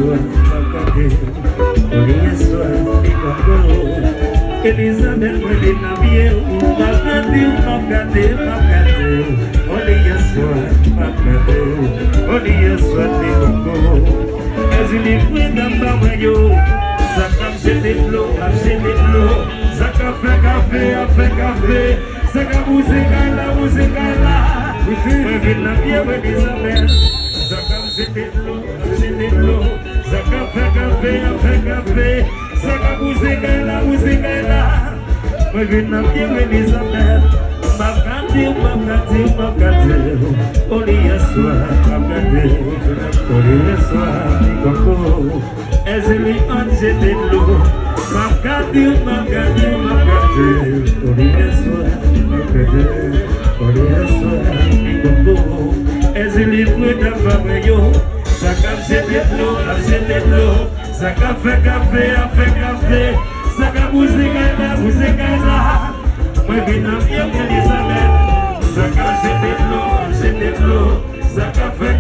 Yeshua, Makate, Oli Yeshua, Mikoko, Elizabeth, Oli Nabie, Makate, Makate, Makate, Oli Yeshua, Makate, Oli Yeshua, Mikoko. As il est fouet dans ma maillot, ça a acheté de l'eau, ça a fait café, ça a bousé gala, oui, mais la vie est Elisabeth, ça a acheté de l'eau, ça a fait café, ça a bousé gala, mais la vie est Elisabeth. Makate, Oli Yeshua, Makate, Oli Yeshua, Mikoko, Ezeli anje de l'eau. Makate, Oli Yeshua, Makate, Oli Yeshua, Mikoko, Ezeli fouet d'Avameyo, Saka jete de l'eau, Saka fait café, Saka bouzegala. Moi vina bien Elisabeth, ça a jeté de l'eau, ça a fait